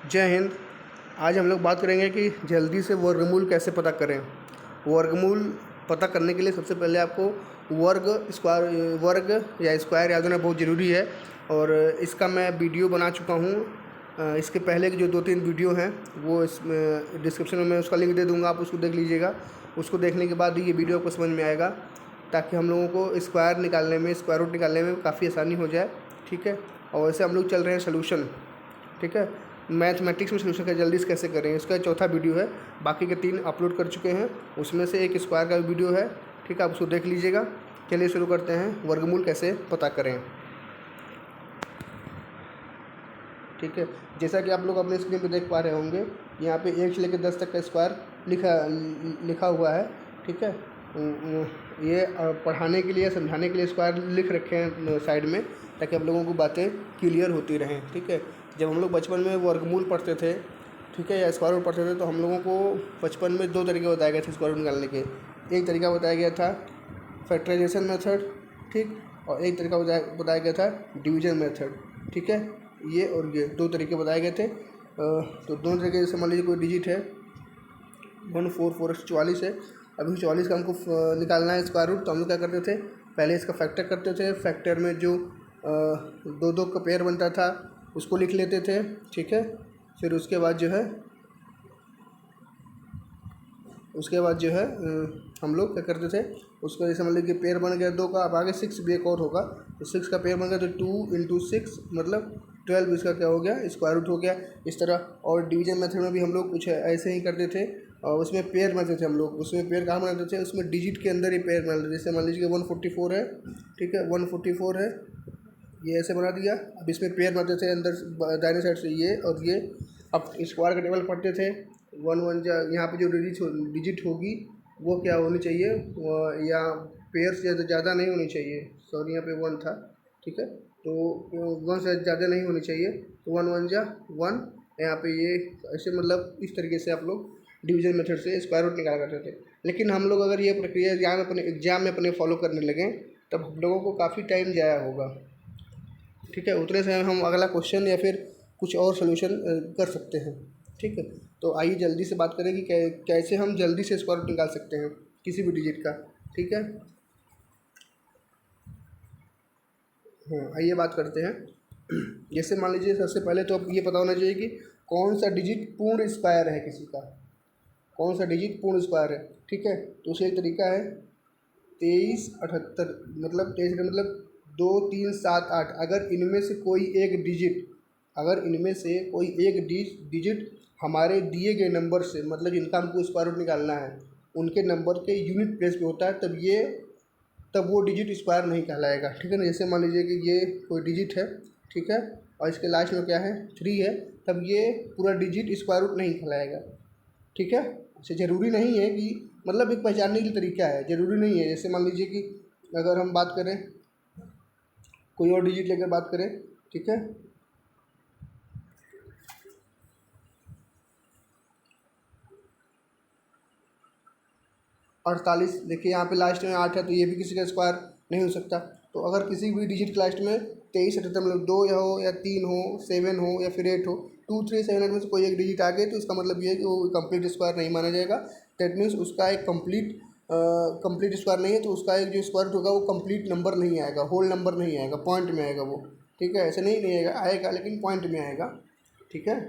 जय हिंद। आज हम लोग बात करेंगे कि जल्दी से वर्गमूल कैसे पता करें। वर्गमूल पता करने के लिए सबसे पहले आपको वर्ग या स्क्वायर याद होना बहुत ज़रूरी है, और इसका मैं वीडियो बना चुका हूँ। इसके पहले की जो 2-3 वीडियो हैं वो इसमें डिस्क्रिप्शन में मैं उसका लिंक दे दूँगा, आप उसको देख लीजिएगा। उसको देखने के बाद ये वीडियो आपको समझ में आएगा, ताकि हम लोगों को स्क्वायर निकालने में, स्क्वायर रूट निकालने में काफ़ी आसानी हो जाए। ठीक है। और वैसे हम लोग चल रहे हैं सॉल्यूशन। ठीक है। मैथमेटिक्स में सॉल्यूशन जल्दी से कैसे करें, इसका चौथा वीडियो है। बाकी के 3 अपलोड कर चुके हैं, उसमें से एक स्क्वायर का वीडियो है। ठीक है, आप उसको देख लीजिएगा। चलिए शुरू करते हैं, वर्गमूल कैसे पता करें। ठीक है, जैसा कि आप लोग अपने स्क्रीन पे देख पा रहे होंगे, यहाँ पे 1 से लेकर 10 तक का स्क्वायर लिखा हुआ है। ठीक है। ये पढ़ाने के लिए, समझाने के लिए स्क्वायर लिख रखे हैं साइड में, ताकि आप लोगों को बातें क्लियर होती रहें। ठीक है। जब हम लोग बचपन में वर्गमूल पढ़ते थे, ठीक है, या स्क्वायर रूट पढ़ते थे, तो हम लोगों को बचपन में 2 तरीके बताए गए थे स्क्वायर रूट निकालने के। एक तरीका बताया गया था फैक्टराइजेशन मेथड, ठीक, और एक तरीका बताया गया था डिवीजन मेथड। ठीक है, ये और ये 2 तरीके बताए गए थे। तो दोनों तरीके, जैसे मान लीजिए कोई डिजिट है 144 44 है। अभी 44 का हमको निकालना है स्क्वायर रूट, तो हम लोग क्या करते थे, पहले इसका फैक्टर करते थे। फैक्टर में जो 2-2 का पेयर बनता था उसको लिख लेते थे। ठीक है। फिर उसके बाद जो है हम लोग क्या करते थे, उसको जैसे मान लीजिए पेयर बन गया 2 का, अब आगे 6 भी एक और होगा, तो 6 का पेयर बन गया तो 2 × 6 मतलब 12, इसका क्या हो गया, स्क्वायर रूट हो गया। इस तरह। और डिवीजन मेथड में भी हम लोग कुछ ऐसे ही करते थे, और उसमें पेयर बनाते थे हम लोग। उसमें पेयर कहाँ बनाते थे, उसमें डिजिट के अंदर ही पेयर बनाते थे। जैसे मान लीजिए 144 है, ठीक है, 144 है, ये ऐसे बना दिया। अब इसमें पेयर बनाते थे अंदर दाहिने साइड से ये और ये। अब स्क्वायर का टेबल पढ़ते थे, 1 यहाँ पे जो डिजिट होगी वो क्या होनी चाहिए, या पेयर से ज़्यादा नहीं होनी चाहिए। सॉरी, यहाँ पे 1 था। ठीक है, तो 1 से ज़्यादा नहीं होनी चाहिए, तो 1 यहाँ पे ये ऐसे, मतलब इस तरीके से आप लोग डिवीजन मेथड से स्क्वायर रूट निकाला करते थे। लेकिन हम लोग अगर ये प्रक्रिया एग्जाम में अपने फॉलो करने लगें, तब हम लोगों को काफ़ी टाइम ज़ाया होगा। ठीक है, उतने समय हम अगला क्वेश्चन या फिर कुछ और सोल्यूशन कर सकते हैं। ठीक है, तो आइए जल्दी से बात करें कि कैसे हम जल्दी से स्क्वायर रूट निकाल सकते हैं किसी भी डिजिट का। ठीक है, हाँ, आइए बात करते हैं। जैसे मान लीजिए सबसे पहले तो अब ये पता होना चाहिए कि कौन सा डिजिट पूर्ण स्क्वायर है किसी का, कौन सा डिजिट पूर्ण स्क्वायर है। ठीक है, तो उसका एक तरीका है 2378, मतलब 23 मतलब 2 3 7 8। अगर इनमें से कोई एक डिजिट हमारे दिए गए नंबर से, मतलब जिनका हमको स्क्वायर रूट निकालना है, उनके नंबर के यूनिट प्लेस पे होता है, तब वो डिजिट स्क्वायर नहीं कहलाएगा। ठीक है ना। जैसे मान लीजिए कि ये कोई डिजिट है, ठीक है, और इसके लास्ट में क्या है, 3 है, तब ये पूरा डिजिट स्क्वायर रूट नहीं कहलाएगा। ठीक है, इसे ज़रूरी नहीं है कि, मतलब एक पहचानने की तरीका है, ज़रूरी नहीं है। जैसे मान लीजिए कि अगर हम बात करें, कोई और डिजिट लेकर बात करें, ठीक है, 48, देखिए यहाँ पे लास्ट में 8 है, तो ये भी किसी का स्क्वायर नहीं हो सकता। तो अगर किसी भी डिजिट के लास्ट में 23 78, मतलब 2 या हो या 3 हो, 7 हो या फिर 8 हो, 2 3 7 8 में से कोई एक डिजिट आ गए, तो इसका मतलब ये है कि वो कंप्लीट स्क्वायर नहीं माना जाएगा। दैट मीन्स उसका एक कंप्लीट स्क्वायर नहीं है, तो उसका एक जो स्क्वायर होगा वो कंप्लीट नंबर नहीं आएगा, होल नंबर नहीं आएगा, पॉइंट में आएगा वो। ठीक है, ऐसे नहीं आएगा, लेकिन पॉइंट में आएगा। ठीक है,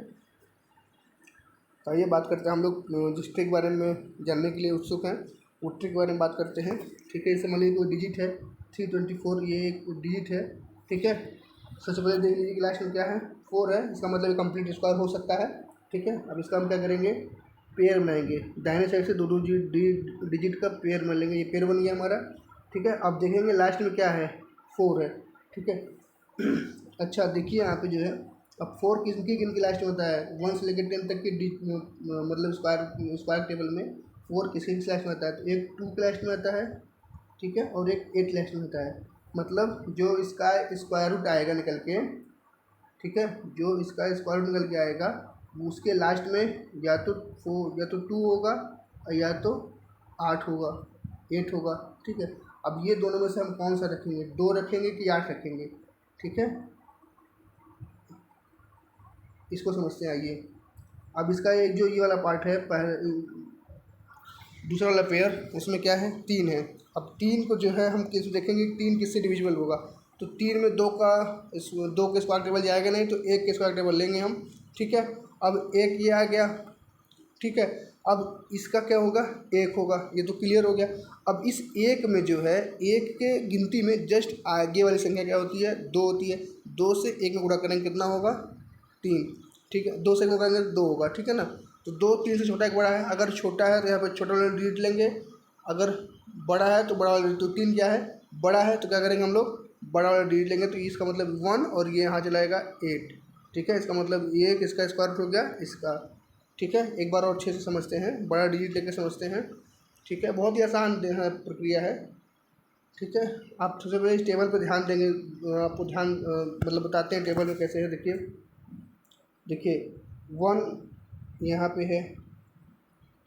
तो ये बात करते हैं, हम लोग जिस ट्रिक के बारे में जानने के लिए उत्सुक हैं, वो ट्रिक के बारे में बात करते हैं। ठीक है, जैसे मान लीजिए कोई डिजिट है 324, ये एक डिजिट है। ठीक है, सबसे पहले देख लीजिए कि लास्ट में क्या है, 4 है, इसका मतलब कंप्लीट स्क्वायर हो सकता है। ठीक है, अब इसका हम क्या करेंगे, पेयर बनाएंगे, दाहिने साइड से 2 डिजिट का पेयर बना लेंगे। ये पेयर बन गया हमारा। ठीक है, अब देखेंगे लास्ट में क्या है, 4 है। ठीक है। अच्छा, देखिए यहाँ पे जो है, अब 4 किनकी किनकी लास्ट में होता है, 1 से लेकर 10 तक की मतलब स्क्वायर टेबल में 4 किसके लास्ट में आता है, तो एक 2 के लास्ट में आता है, ठीक है, और एक 8 लास्ट में होता है। मतलब जो इसका स्क्वायर रूट आएगा निकल के, ठीक है, जो इसका स्क्वायर रूट निकल के आएगा, उसके लास्ट में या तो 4 या तो 2 होगा, या तो 8 होगा, 8 होगा। ठीक है, अब ये दोनों में से हम कौन सा रखेंगे, 2 रखेंगे कि 8 रखेंगे। ठीक है, इसको समझते हैं। आइए अब इसका एक जो ये वाला पार्ट है, दूसरा वाला पेयर, उसमें क्या है, 3 है। अब 3 को जो है हम किस देखेंगे 3 किससे डिविजिबल होगा, तो 3 में 2 का 2 के स्क्वायर टेबल जाएगा नहीं, तो 1 के स्क्वायर टेबल लेंगे हम, ठीक है। अब एक ये आ गया, ठीक है। अब इसका क्या होगा, 1 होगा, ये तो क्लियर हो गया। अब इस 1 में जो है, 1 के गिनती में जस्ट आगे वाली संख्या क्या होती है, 2 होती है। 2 से 1 में गुणा करेंगे कितना होगा, 3, ठीक है। 2 से गुणा करेंगे तो 2 होगा, ठीक है ना। तो 2 3 से छोटा एक बड़ा है, अगर छोटा है तो यहाँ पर छोटा वाला डिजिट लेंगे, अगर बड़ा है तो बड़ा वाला डिजिट। तो 3 क्या है, बड़ा है, तो क्या करेंगे हम लोग, बड़ा वाला डिजिट लेंगे। तो इसका मतलब 1 और ये यहाँ चला जाएगा 8, ठीक है। इसका मतलब ये किसका स्क्वायर रूट हो गया, इसका, ठीक है। एक बार और अच्छे से समझते हैं, बड़ा डिजिट लेके समझते हैं, ठीक है। बहुत ही आसान प्रक्रिया है, ठीक है। आप सबसे पहले इस टेबल पर ध्यान देंगे, आपको ध्यान मतलब बताते हैं टेबल में कैसे है। देखिए देखिए 1 यहाँ पे है,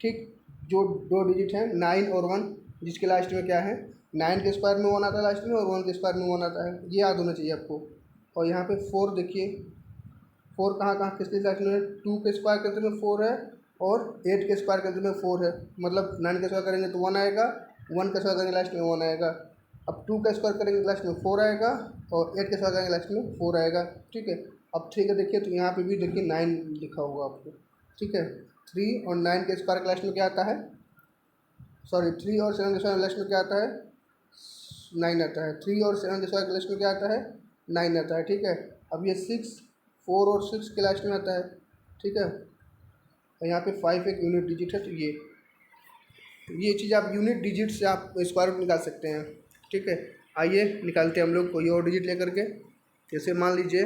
ठीक। जो 2 डिजिट हैं 9 और 1, जिसके लास्ट में क्या है, 9 के स्क्वायर में 1 आता है लास्ट में, और 1 के स्क्वायर में 1 आता है, ये याद होना चाहिए आपको। और यहाँ पे 4 देखिए, 4 कहाँ कहाँ किसके लास्ट में, 2 के स्क्वायर करते में 4 है, और 8 के स्क्वायर करते में 4 है। मतलब 9 के स्क्वायर करेंगे तो 1 आएगा, 1 का स्क्वायर करेंगे लास्ट में 1 आएगा। अब 2 का स्क्वायर करेंगे तो लास्ट में 4 आएगा, और 8 का स्क्वायर करेंगे लास्ट में 4 आएगा, ठीक है। अब ठीक है, देखिए तो यहाँ पे भी देखिए 9 लिखा होगा आपको, ठीक है। 3 और 9 के स्क्वायर के लास्ट में क्या आता है, सॉरी 3 और 7 के स्क्वायर के लास्ट में क्या आता है, 9 आता है। 3 और 7 के स्क्वायर के लास्ट में क्या आता है, 9 आता है, ठीक है। अब ये 6, 4 और 6 के लास्ट में आता है, ठीक है। और यहाँ पे 5 एक यूनिट डिजिट है, तो ये चीज़ आप यूनिट डिजिट से आप स्क्वायर रूट निकाल सकते हैं, ठीक है। आइए निकालते हैं हम लोग कोई और डिजिट लेकर के। जैसे मान लीजिए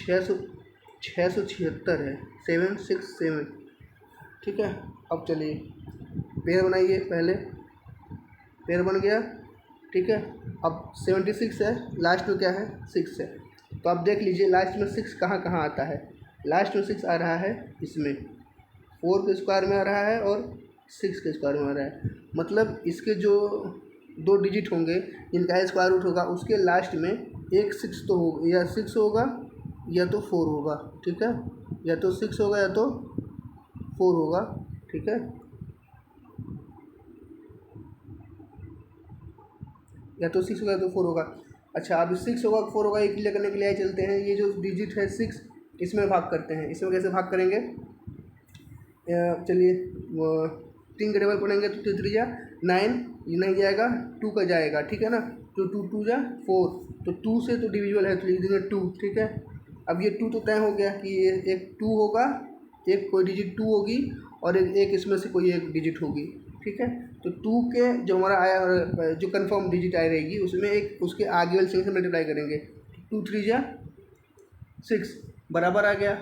676 है, 767, ठीक है। अब चलिए पेयर बनाइए, पहले पेयर बन गया, ठीक है। अब 76 है, लास्ट में क्या है, 6 है। तो आप देख लीजिए लास्ट में 6 कहाँ कहाँ आता है, लास्ट में 6 आ रहा है इसमें, 4 के स्क्वायर में आ रहा है और 6 के स्क्वायर में आ रहा है। मतलब इसके जो 2 डिजिट होंगे जिनका स्क्वायर रूट होगा, उसके लास्ट में एक 6 तो होगा, या 6 होगा या तो 4 होगा, ठीक है। या तो 6 होगा या तो 4 होगा, ठीक है। या तो 6 होगा या तो 4 होगा। अच्छा, अब 6 होगा 4 होगा, ये क्लियर करने के लिए चलते हैं। ये जो डिजिट है 6, इसमें भाग करते हैं। इसमें कैसे भाग करेंगे, चलिए 3 के टेबल पढ़ेंगे तो 3 3 जा 9, ये नहीं जाएगा, 2 का जाएगा, ठीक है ना। तो 2 2 जा 4, तो 2 से तो डिविजिबल है, तो लिख देंगे 2, ठीक है। अब ये 2 तो तय हो गया कि ये एक 2 होगा, एक कोई डिजिट 2 होगी, और एक इसमें से कोई एक डिजिट होगी, ठीक है। तो 2 के जो हमारा आया, जो कंफर्म डिजिट आई रहेगी, उसमें एक उसके आगे वाले संख्या से मल्टीप्लाई करेंगे। 2 3 जा 6 बराबर आ गया,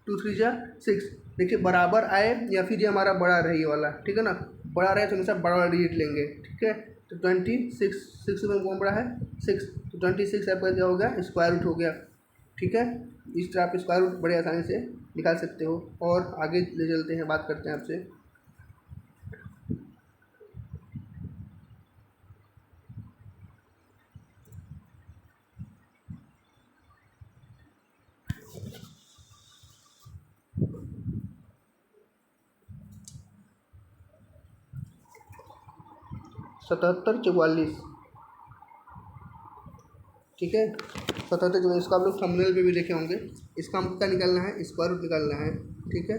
2 3 जा 6। देखिए बराबर आए या फिर ये हमारा बड़ा रहे, ये वाला, ठीक है ना। बड़ा रहे तो हमेशा बड़ा वाला डिजिट लेंगे, ठीक है। तो 26, 6 में कौन बड़ा है, 6, तो 26 आपका क्या हो गया, स्क्वायर रूट हो गया, ठीक है। इस तरह आप स्क्वायर रूट बड़े आसानी से निकाल सकते हो। और आगे ले चलते हैं, बात करते हैं आपसे। सतहत्तर 44, ठीक है। 77 जो इसको आप लोग थंबनेल पे भी देखे होंगे। इसका हमको क्या निकालना है, स्क्वायर रूट निकालना है, ठीक है।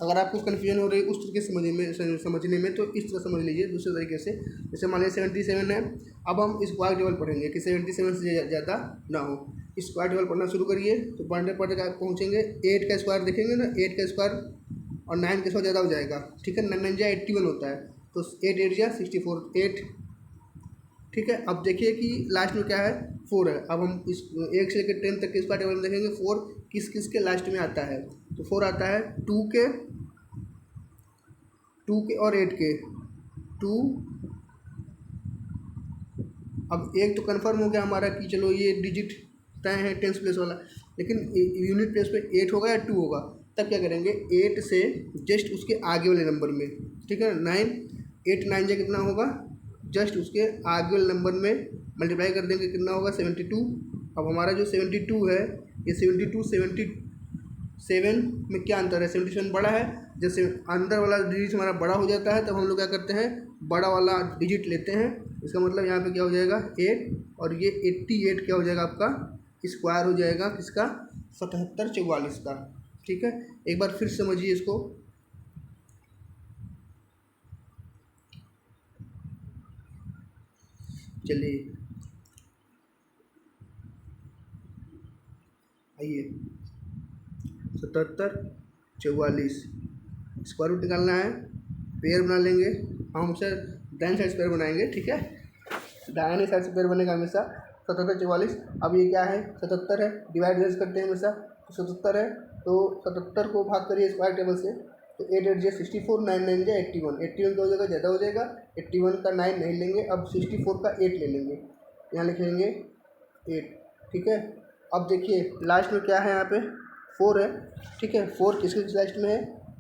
अगर आपको कन्फ्यूजन हो रही है उस तरीके से समझने में तो इस तरह समझ लीजिए, दूसरे तरीके से। जैसे मान लीजिए 77 है, अब हम स्क्वायर टेबल पढ़ेंगे कि 77 से ज़्यादा ना हो। स्क्वायर टेबल पढ़ना शुरू करिए, तो पढ़ने पढ़ने आप पहुँचेंगे 8 का स्क्वायर देखेंगे ना, 8 का स्क्वायर और 9 के स्क्वायर ज़्यादा हो जाएगा, ठीक है। 9 9 जा 81 होता है, तो 8 8 जा 64, 8, ठीक है। अब देखिए कि लास्ट में क्या है, 4 है। अब हम इस 1 से लेकर 10 तक के स्क्वायर टेबल में देखेंगे 4 किस किस के लास्ट में आता है। तो 4 आता है 2 के और 8 के, 2। अब एक तो कन्फर्म हो गया हमारा कि चलो ये डिजिट तय है 10th प्लेस वाला, लेकिन यूनिट प्लेस पे 8 होगा या 2 होगा। तब क्या करेंगे 8 से जस्ट उसके आगे वाले नंबर में, ठीक है ना, 9 8 9 जा कितना होगा, जस्ट उसके आगे वाले नंबर में मल्टीप्लाई कर देंगे, कितना होगा 72। अब हमारा जो 72 है ये 72 77 में क्या अंतर है, 77 बड़ा है, जैसे अंदर वाला डिजिट हमारा बड़ा हो जाता है तब हम लोग क्या करते हैं बड़ा वाला डिजिट लेते हैं। इसका मतलब यहाँ पे क्या हो जाएगा 8 और ये 88 क्या हो जाएगा आपका स्क्वायर हो जाएगा किसका 7744 का, ठीक है। एक बार फिर समझिए इसको, चलिए आइए 7744 स्क्वायर रूट निकालना है, पेयर बना लेंगे हम, हमेशा दाहिने साइड से पेयर बनाएंगे, ठीक है, दाहिने साइड से पेयर बनेगा हमेशा 7744। अब ये क्या है 77 है, डिवाइड करते हैं हमेशा, तो 77 है तो 77 को भाग करिए स्क्वायर टेबल से, तो 8 8 जा 64, 9 9 जा 81, 81 का हो जाएगा ज़्यादा हो जाएगा, 81 का 9 नहीं लेंगे, अब 64 का 8 ले लेंगे, यहाँ लिखेंगे 8, ठीक है। अब देखिए लास्ट में क्या है यहाँ पे 4 है, ठीक है, 4 किसके लास्ट में है,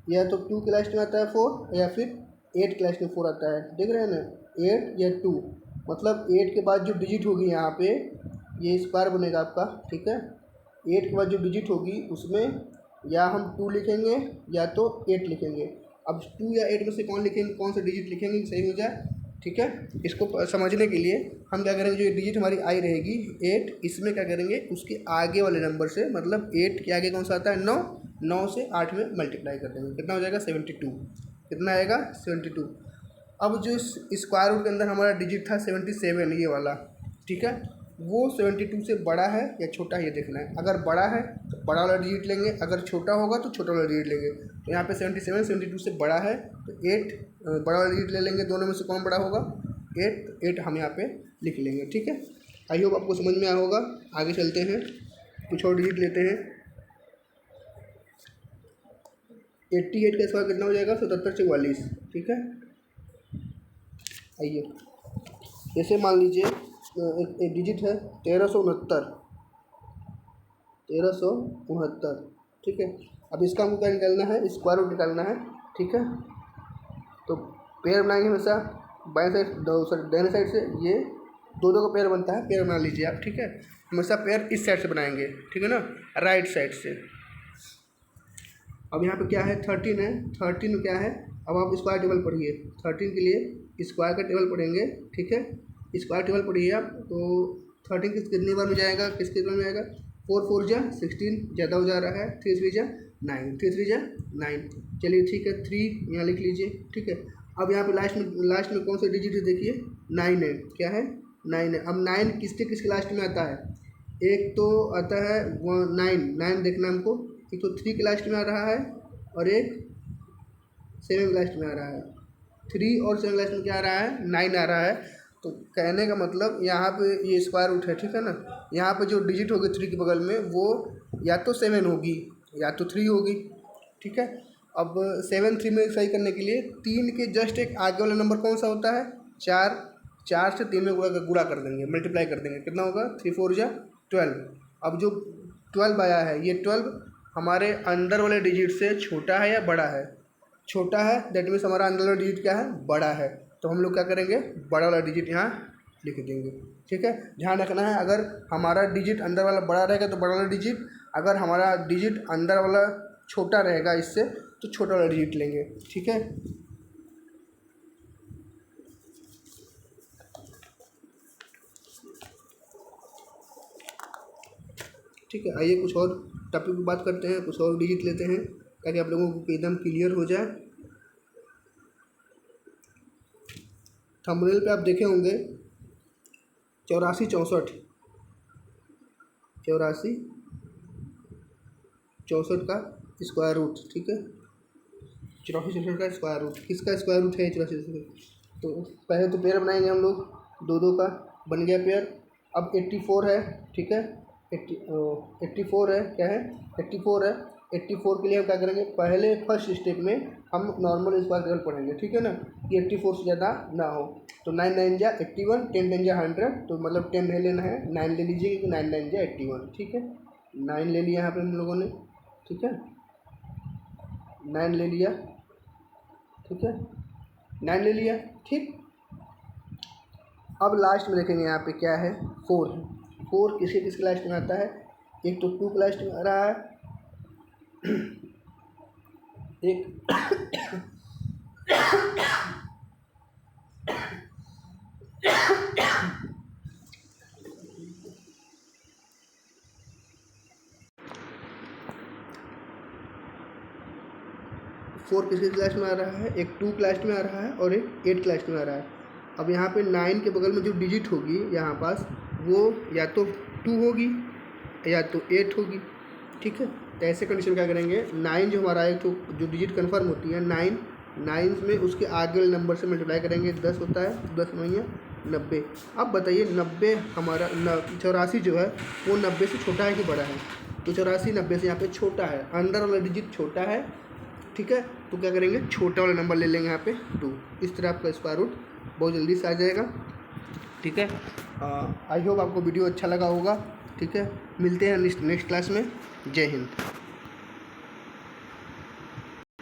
या तो 2 के लास्ट में आता है 4 या फिर 8 के लास्ट में 4 आता है, देख रहे हैं ना 8 या 2, मतलब 8 के बाद जो डिजिट होगी यहाँ पे ये स्क्वायर बनेगा आपका, ठीक है। 8 के बाद जो डिजिट होगी उसमें या हम 2 लिखेंगे या तो 8 लिखेंगे। अब 2 या 8 में से कौन लिखेंगे, कौन सा डिजिट लिखेंगे सही हो जाए, ठीक है। इसको समझने के लिए हम क्या करेंगे, जो डिजिट हमारी आई रहेगी 8, इसमें क्या करेंगे उसके आगे वाले नंबर से, मतलब 8 के आगे कौन सा आता है 9, 9 से 8 में मल्टीप्लाई कर देंगे, कितना हो जाएगा 72, कितना आएगा 72। अब जो स्क्वायर रूट के अंदर हमारा डिजिट था 77 ये वाला, ठीक है, वो 72 से बड़ा है या छोटा है ये देखना है। अगर बड़ा है तो बड़ा वाला डिजिट लेंगे, अगर छोटा होगा तो छोटा वाला डिजिट लेंगे। तो यहाँ पे 77 72 से बड़ा है तो 8 बड़ा वाला डिजिट ले लेंगे, दोनों में से कौन बड़ा होगा 8 हम यहाँ पे लिख लेंगे, ठीक है। आई होप आपको समझ में आया होगा। आगे चलते हैं, कुछ और डिजिट लेते हैं। 88 का स्क्वायर कितना हो जाएगा 7744, ठीक है। आइए जैसे मान लीजिए एक डिजिट है 1369, ठीक है। अब इसका हमको क्या निकालना है, स्क्वायर रूट निकालना है, ठीक है। तो पेयर बनाएंगे हमेशा बाएं साइड दाहिने साइड से, ये दो का पेयर बनता है, पेयर बना लीजिए आप, ठीक है। हमेशा पेयर इस साइड से बनाएंगे, ठीक है ना, राइट साइड से। अब यहाँ पे क्या है 13 है, 13 में क्या है, अब आप स्क्वायर टेबल पढ़िए, 13 के लिए स्क्वायर का टेबल पढ़ेंगे, ठीक है। स्क्वायर टेबल पढ़िए आप, तो 13 कितनी बार में जाएगा, किसके बार में जाएगा 4 4 जा 16, ज़्यादा हो जा रहा है, 3 3 जा 9, 3 3 जा 9, चलिए ठीक है 3 यहाँ लिख लीजिए, ठीक है। अब यहाँ पे लास्ट में कौन सा डिजिट है देखिए 9 है, क्या है 9 है। अब 9 किसके लास्ट में आता है, एक तो आता है 9 देखना हमको, एक तो 3 के लास्ट में आ रहा है और एक 7 के लास्ट में आ रहा है, 3 और 7 के लास्ट में क्या आ रहा है 9 आ रहा है। तो कहने का मतलब यहाँ पे ये स्क्वायर रूट है, ठीक है ना, यहाँ पे जो डिजिट होगी 3 के बगल में वो या तो 7 होगी या तो 3 होगी, ठीक है। अब 7 3 में सही करने के लिए 3 के जस्ट एक आगे वाला नंबर कौन सा होता है 4, 4 से 3 में गुणा कर देंगे, मल्टीप्लाई कर देंगे, कितना होगा 3 4 जा 12। अब जो 12 आया है ये 12 हमारे अंदर वाले डिजिट से छोटा है या बड़ा है, छोटा है, दैट मीन्स हमारा अंदर वाला डिजिट क्या है बड़ा है, तो हम लोग क्या करेंगे बड़ा वाला डिजिट यहाँ लिख देंगे, ठीक है। ध्यान रखना है अगर हमारा डिजिट अंदर वाला बड़ा रहेगा तो बड़ा वाला डिजिट, अगर हमारा डिजिट अंदर वाला छोटा रहेगा इससे तो छोटा वाला डिजिट लेंगे, ठीक है। ठीक है, आइए कुछ और टॉपिक की बात करते हैं, कुछ और डिजिट लेते हैं ताकि आप लोगों को एकदम क्लियर हो जाए। थंबनेल पे आप देखे होंगे 84 64 का स्क्वायर रूट, ठीक है, 84 64 का स्क्वायर रूट, किसका स्क्वायर रूट है 84 64। तो पहले तो पेयर बनाएंगे हम लोग, दो का बन गया पेयर। अब 84 है, ठीक है, 84 है, क्या है 84 है। 84 के लिए हम क्या करेंगे, पहले फर्स्ट स्टेप में हम नॉर्मल स्क्वायर टेबल पढ़ेंगे, ठीक है ना, कि 84 से ज़्यादा ना हो। तो 9 9 जा 81, 10 10 जा 100, तो मतलब 10 नहीं लेना है, 9 ले लीजिए क्योंकि 9 9 जा 81, ठीक है। 9 ले लिया यहाँ पे हम लोगों ने, ठीक है। 9 ले लिया, ठीक है, 9 ले लिया, ठीक। अब लास्ट में देखेंगे यहाँ पे क्या है, 4 है। 4 किसके लास्ट में आता है, एक तो 2 के लास्ट में आ रहा है, एक 4 किसके क्लास में आ रहा है, एक 2 क्लास में आ रहा है और एक 8 क्लास में आ रहा है। अब यहाँ पे 9 के बगल में जो डिजिट होगी यहाँ पास, वो या तो 2 होगी या तो 8 होगी, ठीक है। तो ऐसे कंडीशन क्या करेंगे, 9 जो हमारा है तो जो डिजिट कन्फर्म होती है 9 में उसके आगे वाले नंबर से मल्टीप्लाई करेंगे, 10 होता है, 10 नहीं है 90। अब बताइए 90 हमारा 84 जो है वो 90 से छोटा है कि बड़ा है, तो 84 90 से यहाँ पे छोटा है, अंदर वाला डिजिट छोटा है, ठीक है। तो क्या करेंगे, छोटा वाला नंबर ले लेंगे यहाँ पे 2। इस तरह आपका स्क्वायर रूट बहुत जल्दी से आ जाएगा, ठीक है। आई होप आपको वीडियो अच्छा लगा होगा, ठीक है। मिलते हैं नेक्स्ट क्लास में। जय हिंद।